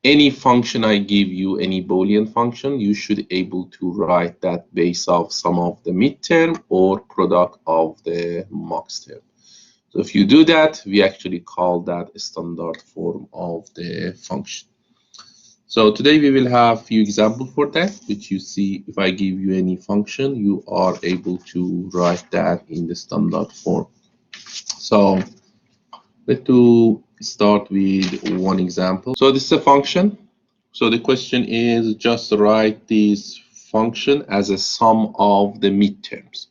any function I give you, any Boolean function, you should be able to write that base of sum of the midterm or product of the max term. So if you do that, we actually call that a standard form of the function. So today we will have a few examples for that, which you see if I give you any function, you are able to write that in the standard form. So let's start with one example. So this is a function. So the question is just write this function as a sum of the midterms,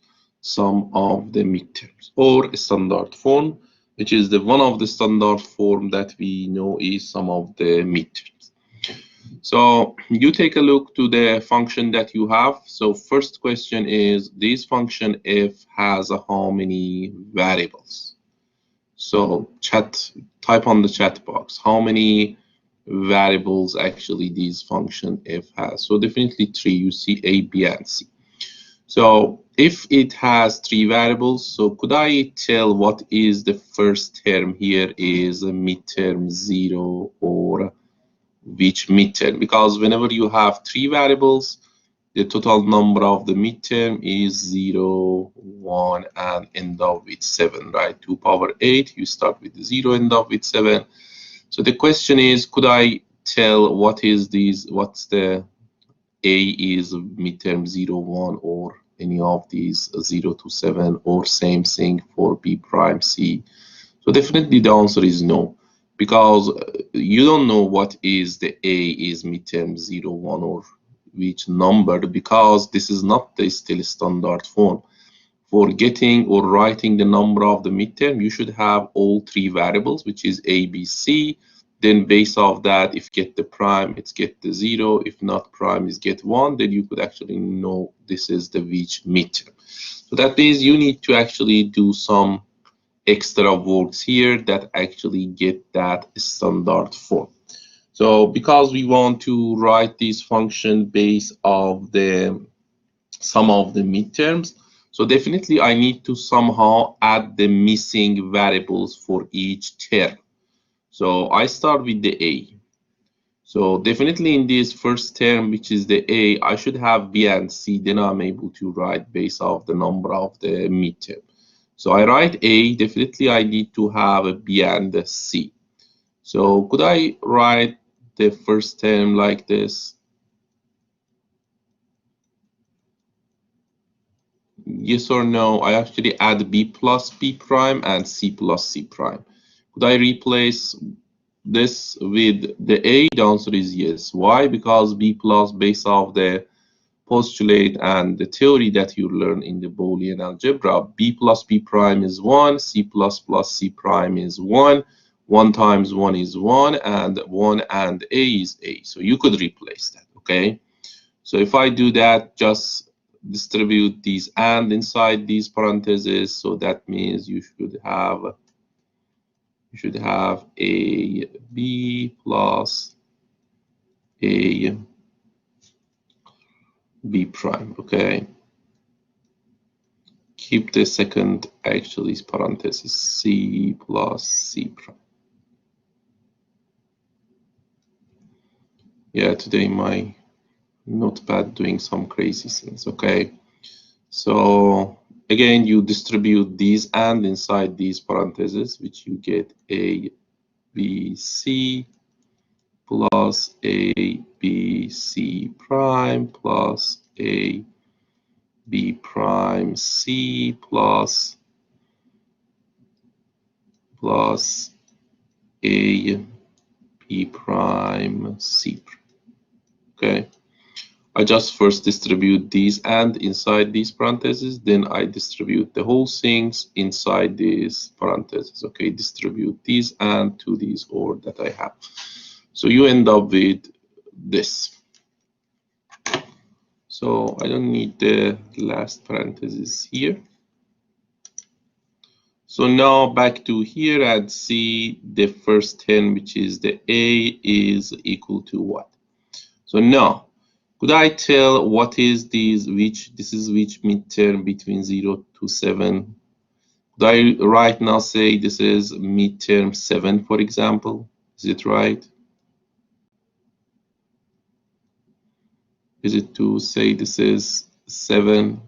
or a standard form, which is the one of the standard form that we know is sum of the midterms. So you take a look to the function that you have. So first question is this function f has how many variables? So type on the chat box how many variables actually this function f has. So definitely 3. You see a, b, and c. So if it has 3 variables, so could I tell what is the first term here is a midterm 0 or which midterm? Because whenever you have 3 variables, the total number of the midterm is 0, 1, and end up with 7, right? 2 power 8, you start with 0, end up with 7. So the question is, could I tell what is these, what's the A is midterm 0, 1, or any of these 0 to 7, or same thing for B prime C? So definitely the answer is no, because you don't know what is the A is midterm 0, 1, or which number, because this is not the still standard form. For getting or writing the number of the midterm, you should have all 3 variables, which is A, B, C. Then based off that, if get the prime, it's get the 0. If not prime, is get 1. Then you could actually know this is the which midterm. So that means you need to actually do some extra works here that actually get that standard form. So because we want to write this function based of the sum of the midterms, so definitely I need to somehow add the missing variables for each term. So I start with the A. So definitely in this first term, which is the A, I should have B and C. Then I'm able to write based off the number of the midterm. So I write A, definitely I need to have a B and a C. So could I write the first term like this? Yes or no? I actually add B plus B prime and C plus C prime. Could I replace this with the A? The answer is yes. Why? Because B plus based off the postulate and the theory that you learn in the Boolean algebra, B plus B prime is 1, C plus C prime is 1, 1 times 1 is 1, and 1 and A is A. So you could replace that, okay? So if I do that, just distribute these and inside these parentheses, so that means you should have A, B plus A, B prime, okay? Keep the second actually parenthesis, C plus C prime. Yeah, today my notepad doing some crazy things, okay? So again, you distribute these and inside these parentheses, which you get A, B, C plus A, B, C prime plus A, B prime C plus A, B prime C prime. Okay, I just first distribute these and inside these parentheses, then I distribute the whole things inside these parentheses. Okay, distribute these and to these or that I have. So you end up with this. So I don't need the last parenthesis here. So now back to here and see the first 10, which is the A, is equal to what? So now, could I tell what is this is which midterm between 0 to 7? Could I right now say this is midterm 7, for example? Is it right? Is it to say this is 7?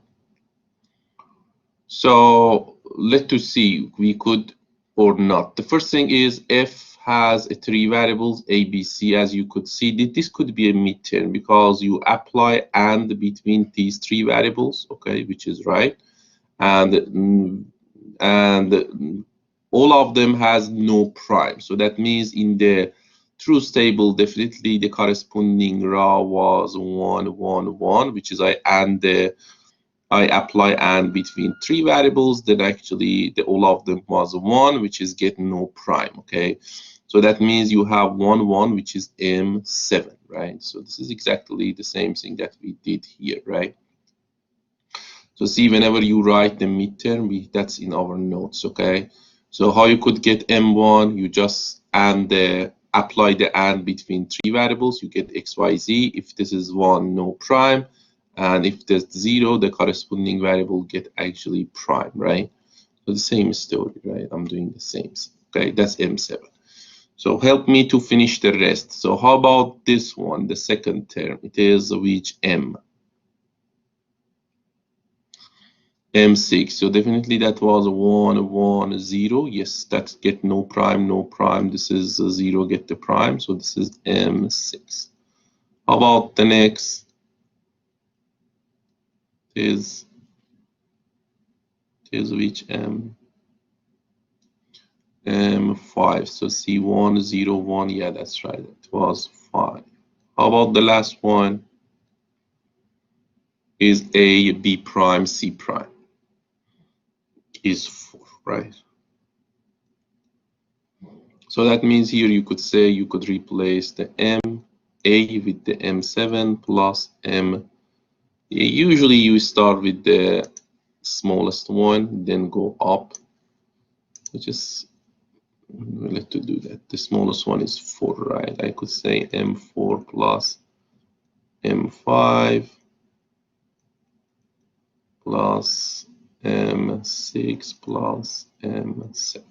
So let's see we could or not. The first thing is f has 3 variables a, b, c. As you could see, this could be a midterm because you apply and between these 3 variables, okay, which is right, and all of them has no prime. So that means in the truth table, definitely the corresponding row was 1, 1, 1, which is I apply and between 3 variables, then actually all of them was 1, which is get no prime, okay? So that means you have 1, 1, which is M7, right? So this is exactly the same thing that we did here, right? So see, whenever you write the midterm, that's in our notes, okay? So how you could get M1, you just apply the and between 3 variables, you get x, y, z. If this is 1, no prime. And if there's 0, the corresponding variable get actually prime, right? So the same story, right? I'm doing the same, okay? That's M7. So help me to finish the rest. So how about this one, the second term? It is which M? M6. So definitely that was 1, 1, 0. Yes, that get no prime, no prime. This is 0, get the prime. So this is M6. How about the next? Is which M? M5. So C1, 0, 1. Yeah, that's right. It was 5. How about the last one? Is A, B prime, C prime. Is 4, right? So that means here you could say you could replace the M, A with the M7 plus M. Usually you start with the smallest one, then go up. Which is, let's do that. The smallest one is 4, right? I could say M4 plus M5 plus M6 plus M7.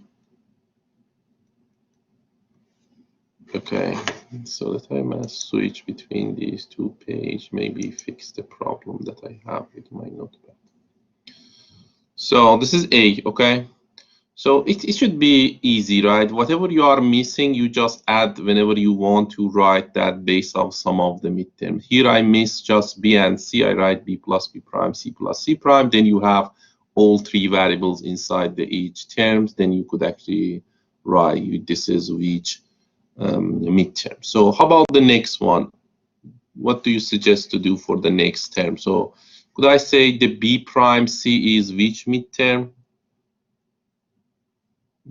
Okay, so the time I switch between these 2 pages, maybe fix the problem that I have with my notepad. So this is A, okay? So it should be easy, right? Whatever you are missing, you just add whenever you want to write that based on some of the midterms. Here I miss just B and C. I write B plus B prime, C plus C prime. Then you have all 3 variables inside each terms. Then you could actually write this is which midterm. So how about the next one? What do you suggest to do for the next term? So could I say the B prime C is which midterm?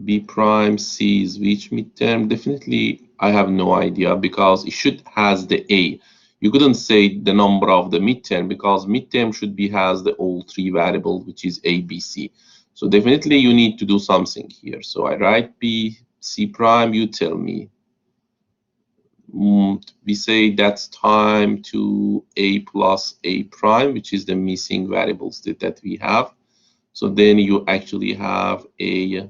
B prime C is which midterm? Definitely I have no idea because it should has the A. You couldn't say the number of the midterm because midterm should be has the all 3 variables, which is A, B, C. So definitely you need to do something here. So I write B, C prime, you tell me. We say that's time to A plus A prime, which is the missing variables that we have. So then you actually have A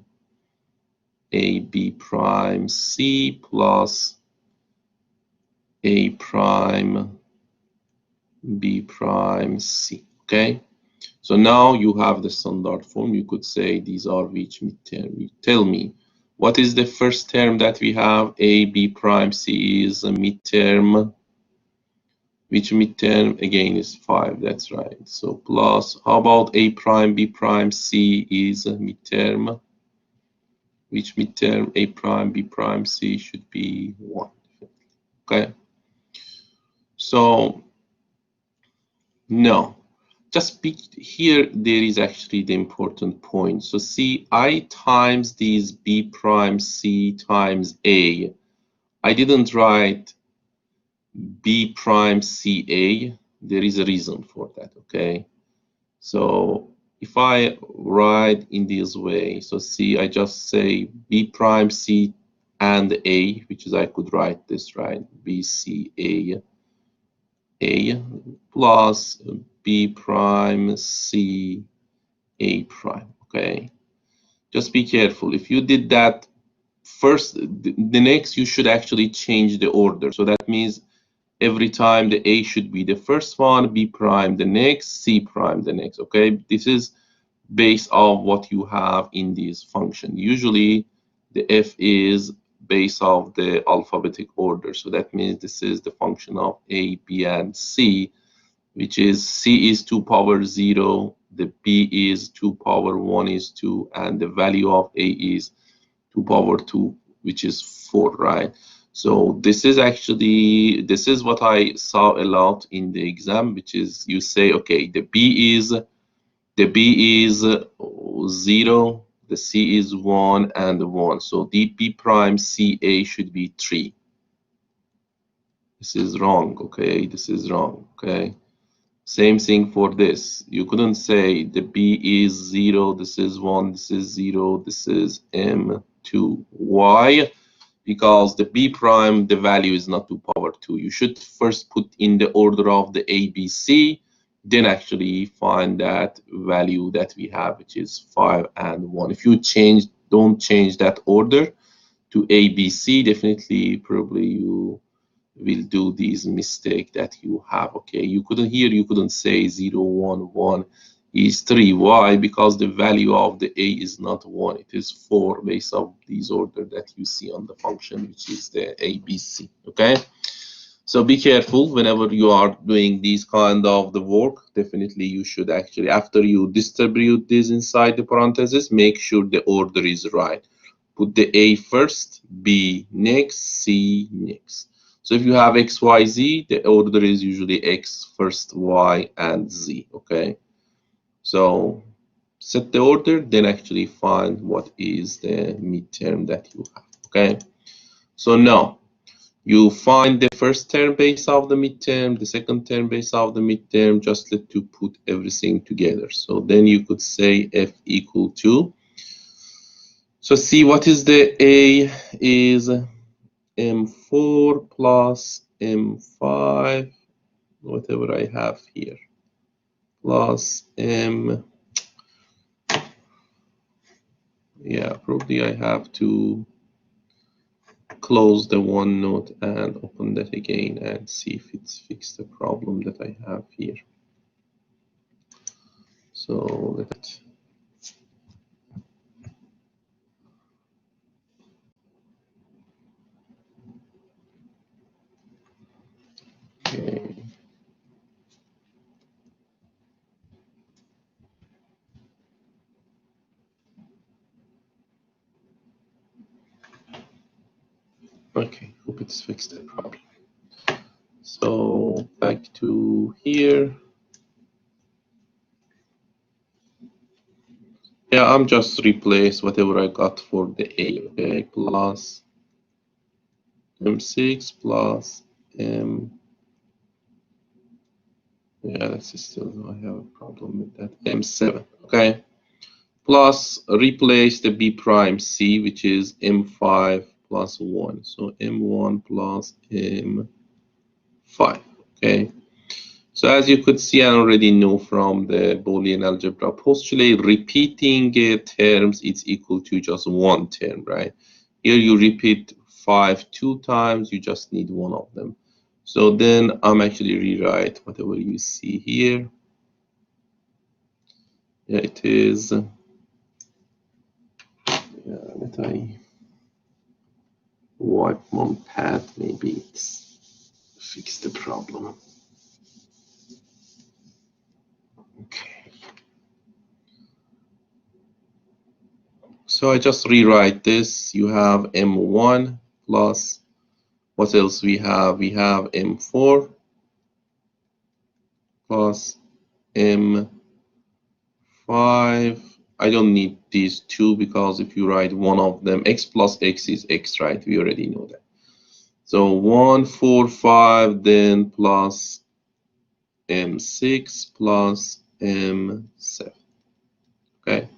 B prime C plus A prime B prime C, okay? So now you have the standard form. You could say these are which midterm. You tell me, what is the first term that we have? A, B prime, C is a midterm. Which midterm? Again is 5, that's right. So plus, how about A prime, B prime, C is a midterm. Which midterm? A prime, B prime, C should be 1. Okay. So, no. Just here, there is actually the important point. So see, I times these B prime C times A. I didn't write B prime C A. There is a reason for that, okay? So if I write in this way, so see, I just say B prime C and A, which is I could write this, right? B C A plus B prime C A prime, okay? Just be careful. If you did that first, the next you should actually change the order. So that means every time the A should be the first one, B prime the next, C prime the next. Okay, this is based on what you have in this function. Usually the F is based off the alphabetic order. So that means this is the function of A, B, and C, which is C is 2 power 0, the B is 2 power 1 is 2, and the value of A is 2 power 2, which is 4, right? So this is actually, this is what I saw a lot in the exam, which is you say, okay, the B is 0, the C is 1, and 1. So the B prime CA should be 3. This is wrong, okay? This is wrong, okay? Same thing for this. You couldn't say the B is 0, this is 1, this is 0, this is M2. Why? Because the B prime, the value is not 2 power 2. You should first put in the order of the ABC, then actually find that value that we have, which is 5 and 1. If you don't change that order to ABC, definitely, probably you will do these mistake that you have. Okay, you couldn't say 0, 1, 1 is 3. Why? Because the value of the A is not 1, it is 4 based on this order that you see on the function, which is the ABC. Okay, so be careful whenever you are doing these kind of the work. Definitely you should actually, after you distribute this inside the parentheses, make sure the order is right. Put the A first, B next, C next. So if you have X, Y, Z, the order is usually X first, Y, and Z, okay? So set the order, then actually find what is the midterm that you have, okay? So now, you find the first term base of the midterm, the second term base of the midterm, just let you put everything together. So then you could say F equal to, so see what is the A is M4 plus M5, whatever I have here, plus M, yeah, probably I have to close the OneNote and open that again and see if it's fixed the problem that I have here. So let's, okay. Okay, hope it's fixed the problem. So back to here. Yeah, I'm just replace whatever I got for the A, okay, plus M6 plus M, yeah, that's still, I have a problem with that, M7, okay, plus replace the B prime C, which is M5 plus 1, so M1 plus M5, okay. So as you could see, I already know from the Boolean algebra postulate, repeating terms is equal to just one term, right? Here you repeat 5 2 times, you just need one of them. So then I'm actually rewrite whatever you see here. Yeah, it is. Yeah, let I wipe my pad, maybe it's fix the problem. Okay. So I just rewrite this. You have M1 plus, what else we have? We have M4 plus M5. I don't need these two because if you write one of them, X plus X is X, right? We already know that. So 1, 4, 5, then plus M6 plus M7. Okay.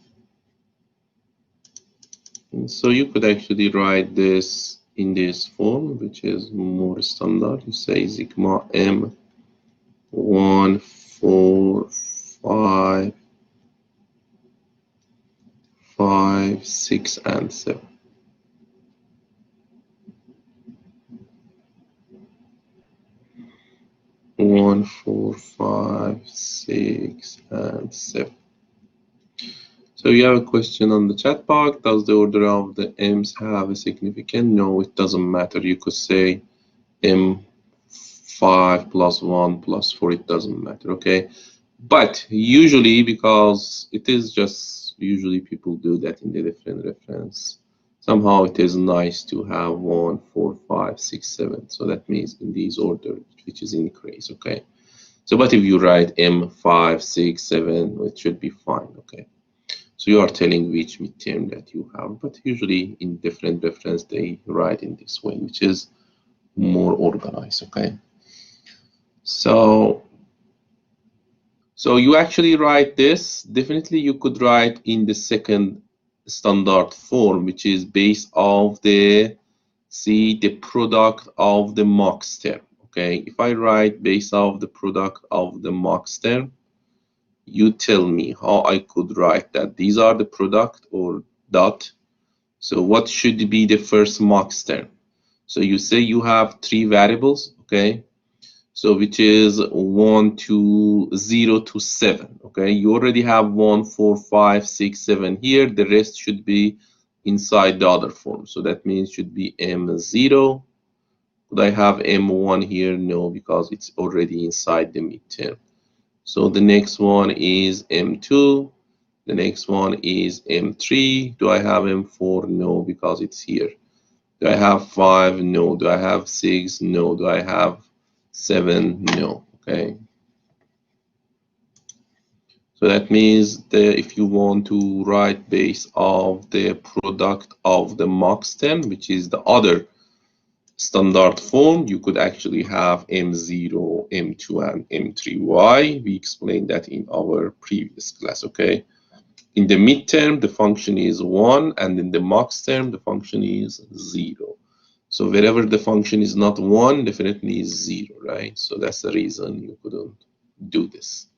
And so you could actually write this in this form, which is more standard. You say sigma M1, 4, 5, 5, 6, and 7. 4, 5, 6, and 7. So you have a question on the chat box. Does the order of the m's have a significance? No, it doesn't matter. You could say m5 plus 1 plus 4, it doesn't matter, okay? But usually, because it is just usually people do that in the different reference, somehow it is nice to have 1, 4, 5, 6, 7. So that means in these order, which is increase, okay? So but if you write m5, 6, 7, it should be fine, okay? So you are telling which midterm that you have, but usually in different reference they write in this way, which is more organized, okay? So you actually write this. Definitely you could write in the second standard form, which is base of the, see, the product of the max term, okay? If I write base of the product of the max term, you tell me how I could write that. These are the product or dot. So what should be the first max term? So you say you have 3 variables, okay? So which is 1 to 0 to 7, okay? You already have 1, 4, 5, 6, 7 here. The rest should be inside the other form. So that means should be M0. Could I have M1 here? No, because it's already inside the midterm. So the next one is M2. The next one is M3. Do I have M4? No, because it's here. Do I have 5? No. Do I have 6? No. Do I have 7? No. Okay. So that means that if you want to write base of the product of the max term, which is the other standard form, you could actually have M0, M2, and M3. Why? We explained that in our previous class, okay? In the midterm, the function is 1, and in the max term, the function is 0. So wherever the function is not 1, definitely is 0, right? So that's the reason you couldn't do this.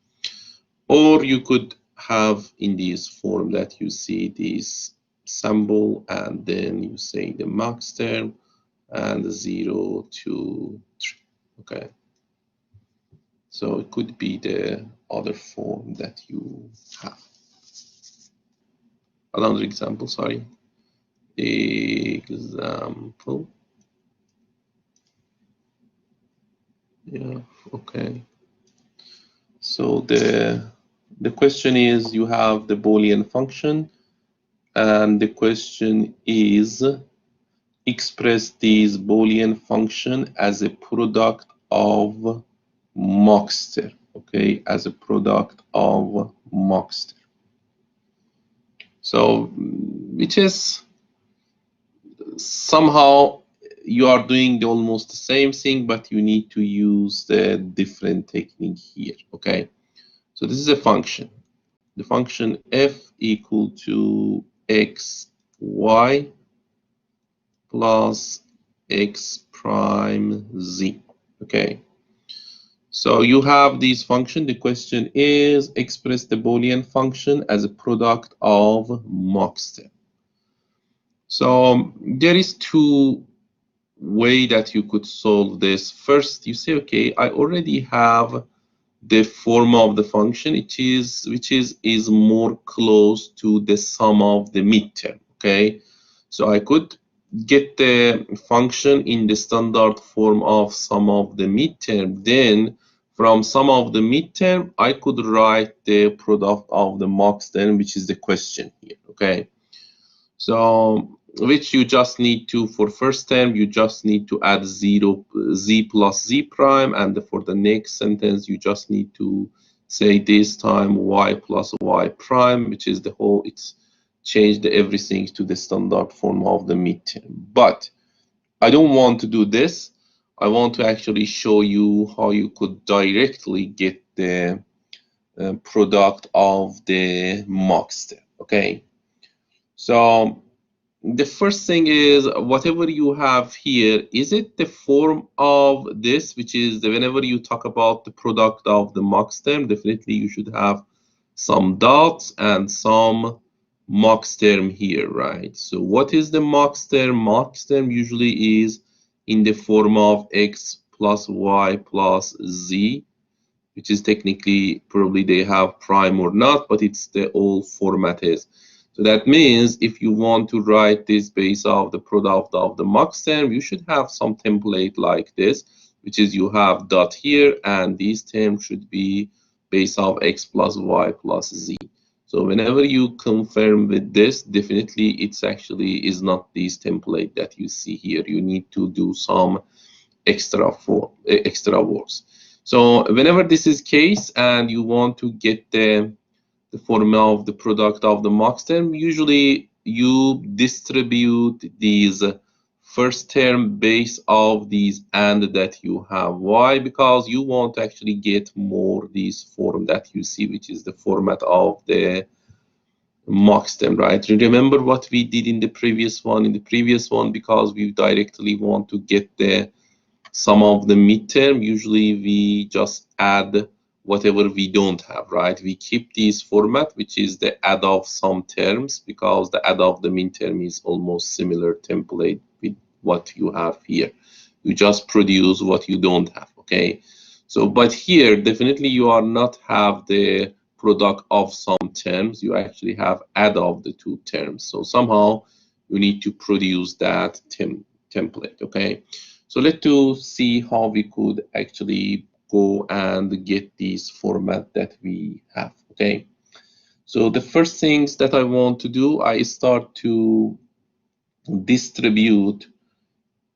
Or you could have in this form that you see this symbol, and then you say the max term, and 0 to 3, okay? So it could be the other form that you have. Another example, sorry. Example. Yeah, okay. So the question is, you have the Boolean function, and the question is, express this Boolean function as a product of max term, okay, as a product of max term. So which is somehow you are doing almost the same thing, but you need to use the different technique here, okay? So this is a function. The function f equal to x, y plus x prime z, okay? So you have this function. The question is, express the Boolean function as a product of max term. So there is 2 ways that you could solve this. First, you say, okay, I already have the form of the function, which is more close to the sum of the midterm, okay? So I could get the function in the standard form of sum of the midterm. Then from sum of the midterm, I could write the product of the max term, which is the question here, okay? So which you just need to, for first term, you just need to add 0, z plus z prime, and for the next sentence, you just need to say this time y plus y prime, which is the whole, it's changed everything to the standard form of the midterm. But I don't want to do this. I want to actually show you how you could directly get the product of the max term, okay? So the first thing is, whatever you have here, is it the form of this, which is the, whenever you talk about the product of the max term, definitely you should have some dots and some max term here, right? So what is the max term? Max term usually is in the form of x plus y plus z. which is technically probably they have prime or not, but it's the old format is. So that means if you want to write this base of the product of the max term, you should have some template like this, which is you have dot here, and these terms should be base of x plus y plus z. So whenever you confirm with this, definitely it's actually is not this template that you see here. You need to do some extra works. So whenever this is case and you want to get the formula of the product of the max term, usually you distribute these first term base of these and that you have. Why? Because you want to actually get more this form that you see, which is the format of the max term, right? Remember what we did in the previous one? In the previous one, because we directly want to get the sum of the midterm, usually we just add whatever we don't have, right? We keep this format, which is the add of some terms, because the add of the midterm is almost similar template with what you have here. You just produce what you don't have, okay? So, but here, definitely you are not have the product of some terms. You actually have add of the two terms. So somehow you need to produce that template, okay? So let's see how we could actually go and get this format that we have, okay? So the first things that I want to do, I start to distribute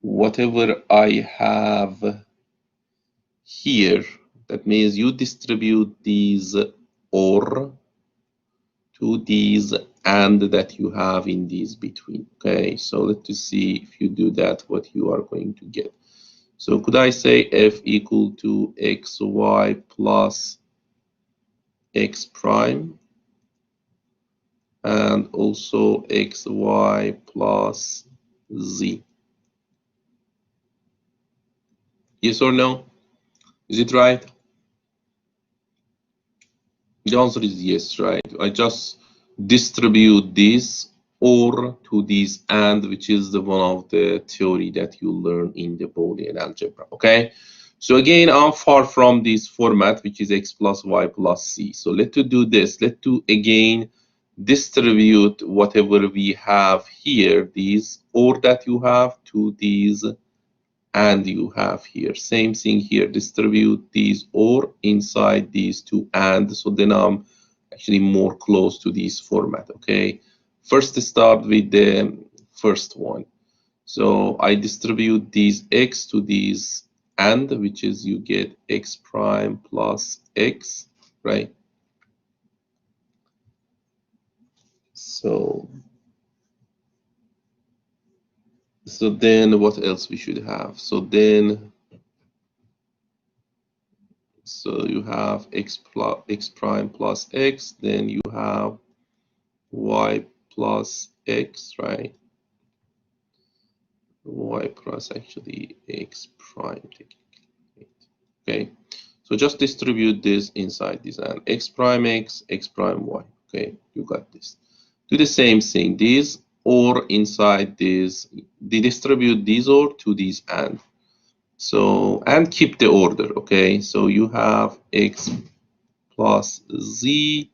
whatever I have here. That means you distribute these or to these and that you have in these between, okay? So let's see if you do that, what you are going to get. So could I say f equal to xy plus x prime and also xy plus z? Yes or no? Is it right? The answer is yes, right? I just distribute this or to this and, which is the one of the theory that you learn in the Boolean algebra, okay? So again, I'm far from this format, which is x plus y plus c. So let's do this. Let's again distribute whatever we have here, these or that you have to these and you have here. Same thing here, distribute these or inside these two and, so then I'm actually more close to this format, okay? First start with the first one. So I distribute these x to these and, which is you get x prime plus x, right? So then what else we should have? So you have x prime plus x, then you have y plus x, right? Y plus actually x prime, okay? So just distribute this inside this and x prime x, x prime y, okay? You got this. Do the same thing, these or inside this, distribute these or to these and. So, and keep the order, okay? So you have x plus z,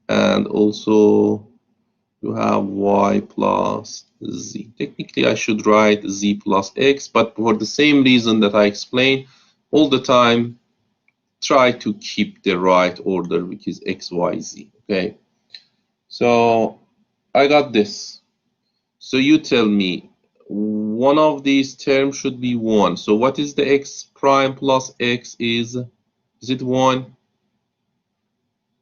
and also you have y plus z. Technically, I should write z plus x, but for the same reason that I explained, all the time, try to keep the right order, which is x, y, z, okay? So I got this. So you tell me, one of these terms should be 1. So what is the x prime plus x is? Is it 1?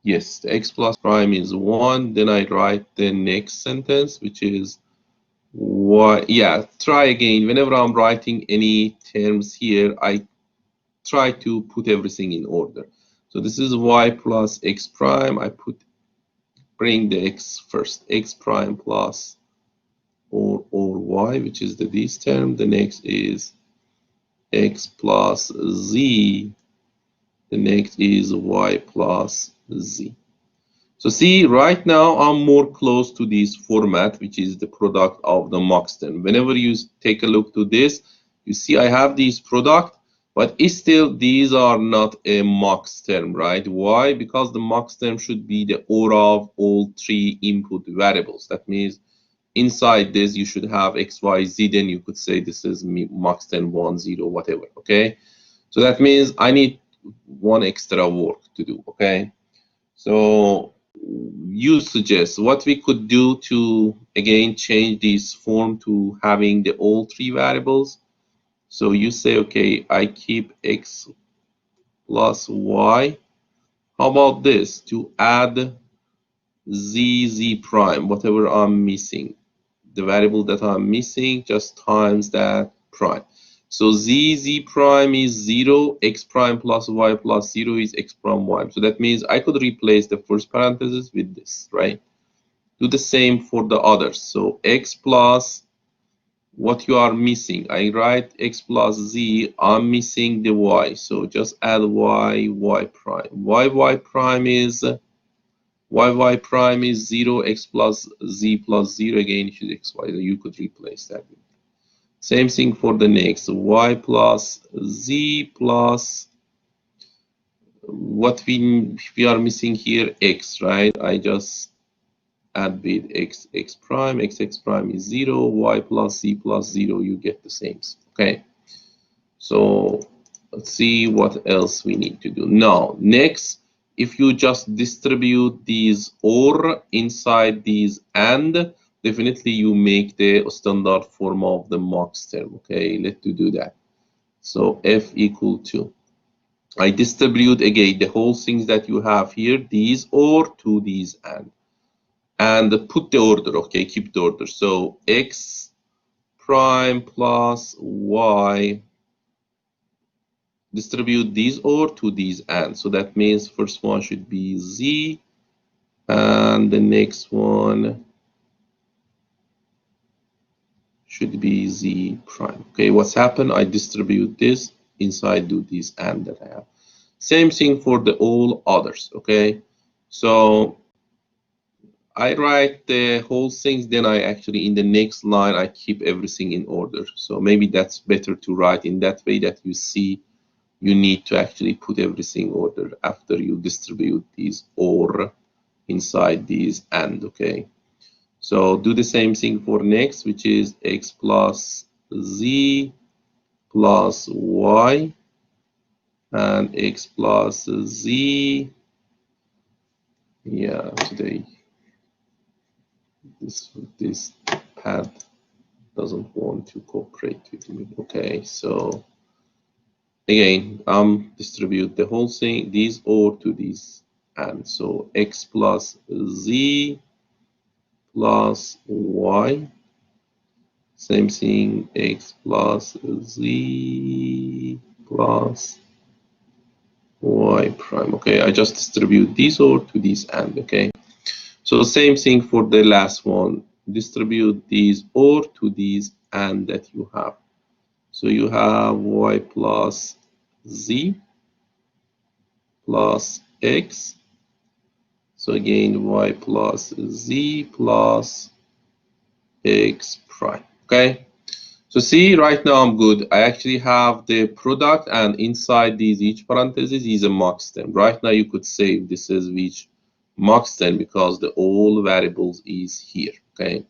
Yes, the x plus prime is 1. Then I write the next sentence, which is y. Yeah, try again. Whenever I'm writing any terms here, I try to put everything in order. So this is y plus x prime. I bring the x first, x prime plus or y, which is this term. The next is x plus z. The next is y plus z. So see, right now I'm more close to this format, which is the product of the max term. Whenever you take a look to this, you see I have this product. But still, these are not a mux term, right? Why? Because the mux term should be the OR of all three input variables. That means inside this, you should have x, y, z. Then you could say this is mux term 1, 0, whatever, okay? So that means I need one extra work to do, okay? So you suggest what we could do to, again, change this form to having the all three variables. So you say, okay, I keep x plus y. How about this? To add z prime, whatever I'm missing. The variable that I'm missing, just times that prime. So z prime is 0, x prime plus y plus 0 is x prime y. So that means I could replace the first parenthesis with this, right? Do the same for the others. So x plus what you are missing. I write x plus z, I'm missing the y. So just add y prime. Y prime is y prime is 0, x plus z plus 0, again it is x, y. You could replace that. Same thing for the next, y plus z plus what we are missing here, x, right? I just add with x prime, x prime is 0, y plus z plus 0, you get the same. Okay, so let's see what else we need to do. Now, next, if you just distribute these OR inside these AND, definitely you make the standard form of the mux term. Okay, let's do that. So f equal to, I distribute again the whole things that you have here, these OR to these and put the order, okay, keep the order. So x prime plus y, distribute these OR to these and. So that means first one should be z and the next one should be z prime. Okay, what's happened? I distribute this inside, do this and that I have. Same thing for the all others, okay? So I write the whole things, then I actually, in the next line, I keep everything in order. So maybe that's better to write in that way, that you see you need to actually put everything in order after you distribute these OR inside these AND, okay? So do the same thing for next, which is x plus z plus y and x plus z. Yeah, today this pad doesn't want to cooperate with me. Okay, so again, distribute the whole thing, these OR to these and. So x plus z plus y, same thing, x plus z plus y prime. Okay, I just distribute these OR to these and. Okay, so same thing for the last one, distribute these OR to these and that you have. So you have y plus z plus x. So again, y plus z plus x prime. Okay. So see, right now I'm good. I actually have the product, and inside these each parenthesis is a mux term. Right now you could say this is which mux term because the all variables is here. Okay.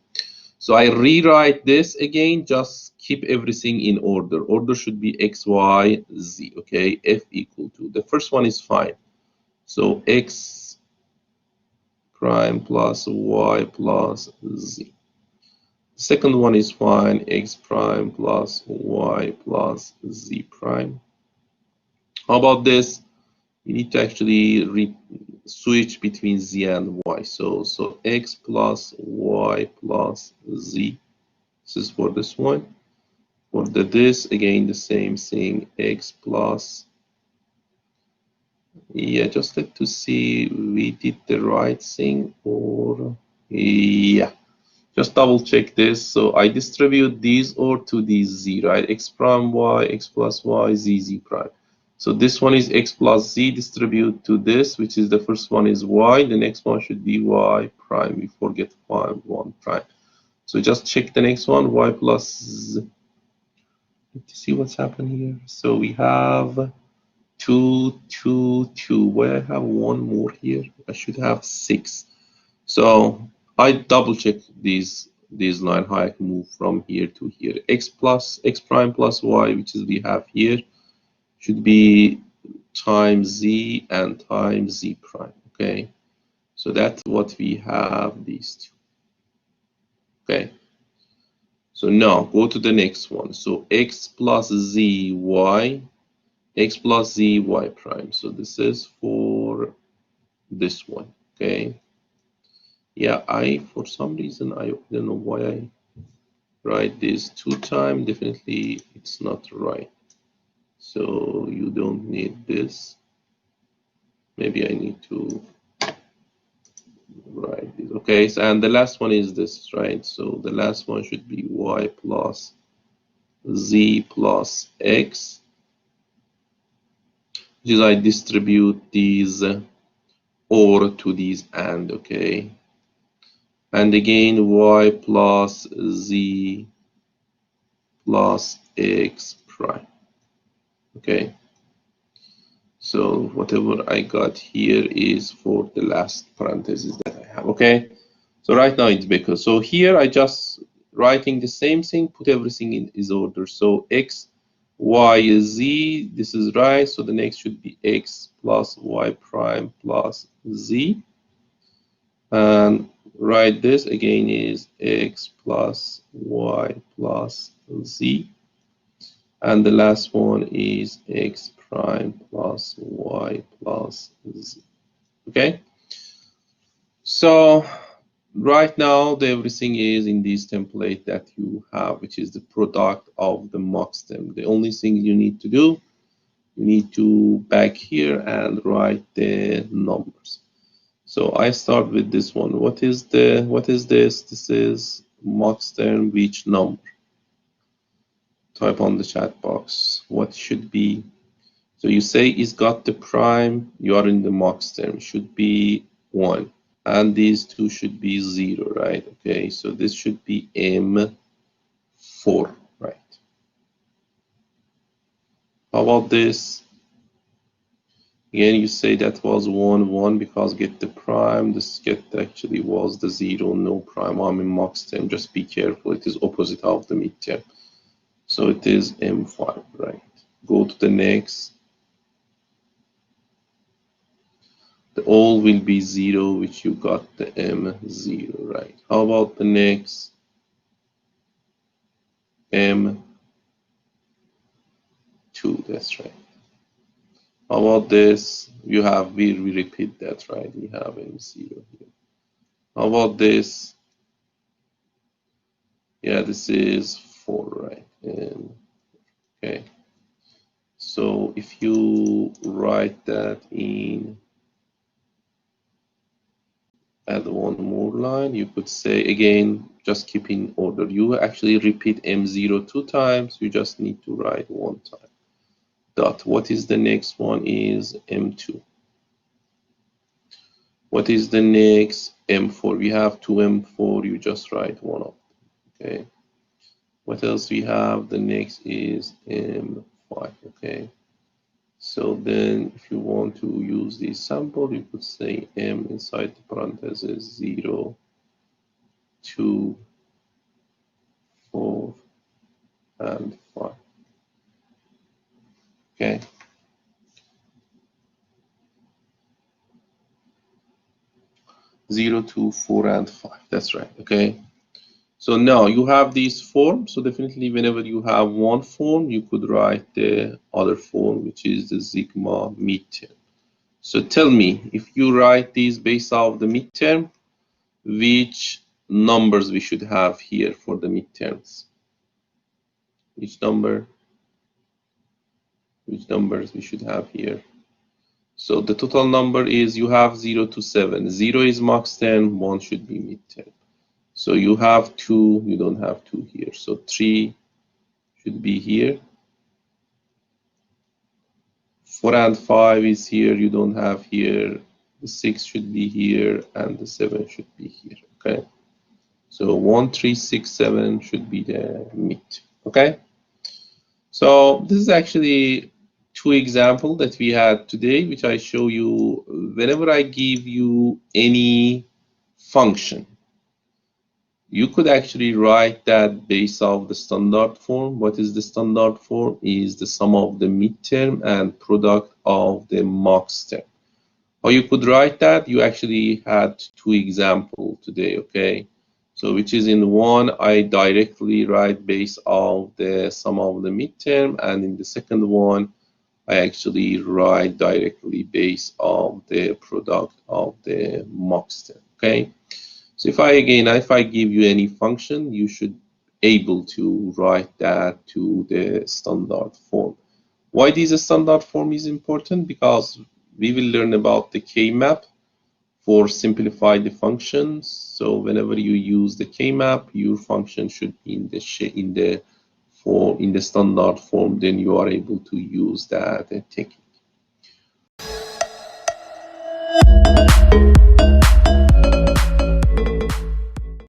So I rewrite this again, just keep everything in order. Order should be x, y, z, okay? F equal to, the first one is fine. So x prime plus y plus z. The second one is fine, x prime plus y plus z prime. How about this? You need to actually switch between z and y. So x plus y plus z. This is for this one. For the this, again, the same thing, x plus, yeah, just let to see we did the right thing, or, yeah, just double check this. So I distribute these or to these z, right? X prime y, x plus y, z prime. So this one is x plus z, distribute to this, which is the first one is y, the next one should be y prime. We forget 1 prime. So just check the next one, y plus z. Let's see what's happened here. So we have 2, 2, 2. Why I have one more here? I should have 6. So I double check these line, how I can move from here to here. X prime plus y, which is we have here, should be times z and times z prime. Okay, so that's what we have, these two. Okay, so now go to the next one. So x plus z y, x plus z y prime. So this is for this one. Okay, yeah, for some reason I don't know why I write this 2 times. Definitely it's not right. So you don't need this. Maybe I need to write this. Okay, so, and the last one is this, right? So the last one should be y plus z plus x, which is I distribute these over to these and, okay? And again, y plus z plus x prime, okay? So whatever I got here is for the last parenthesis that I have, okay? So right now it's because, so here I just writing the same thing, put everything in its order. So x, y, z, this is right. So the next should be x plus y prime plus z. And write this again is x plus y plus z. And the last one is x prime plus y plus z. Okay? So right now, everything is in this template that you have, which is the product of the mock stem. The only thing you need to do, you need to back here and write the numbers. So I start with this one. What is this? This is mock stem which number? Type on the chat box. What should be? So you say it's got the prime. You are in the mock stem. Should be 1. And these two should be 0, right? Okay, so this should be M4, right? How about this? Again, you say that was 1, 1 because get the prime. This get actually was the 0, no prime. I'm in mock stem. Just be careful. It is opposite of the midterm. So it is M5, right? Go to the next. The all will be 0, which you got the M0, right? How about the next? M2, that's right. How about this? We repeat that, right? We have M0 here. How about this? Yeah, this is 4, right? And okay. So if you write that in, add one more line, you could say again, just keep in order. You actually repeat M0 2 times, you just need to write 1 time. Dot. What is the next one is M2. What is the next? M4. We have 2 M4, you just write 1 of them. Okay. What else we have? The next is M5. Okay. So then if you want to use this sample, you could say M inside the parentheses 0, 2, 4, and 5. Okay. Zero, 2, 4, and 5. That's right. Okay. So now you have these forms. So definitely whenever you have one form, you could write the other form, which is the sigma midterm. So tell me, if you write these based off the midterm, which numbers we should have here for the midterms? Which numbers we should have here? So the total number is you have 0 to 7. 0 is max 10, 1 should be midterm. So you have 2, you don't have 2 here. So 3 should be here. 4 and 5 is here, you don't have here. The 6 should be here, and the 7 should be here. Okay. So 1, 3, 6, 7 should be the mid. Okay. So this is actually two examples that we had today, which I show you. Whenever I give you any function, you could actually write that based off the standard form. What is the standard form? Is the sum of the midterm and product of the max term. How you could write that? You actually had two examples today, okay? So which is in one, I directly write based off the sum of the midterm, and in the second one, I actually write directly based on the product of the max term, okay? So if I give you any function, you should able to write that to the standard form. Why this standard form is important? Because we will learn about the K-map for simplify the functions. So whenever you use the K-map, your function should be in the standard form. Then you are able to use that technique.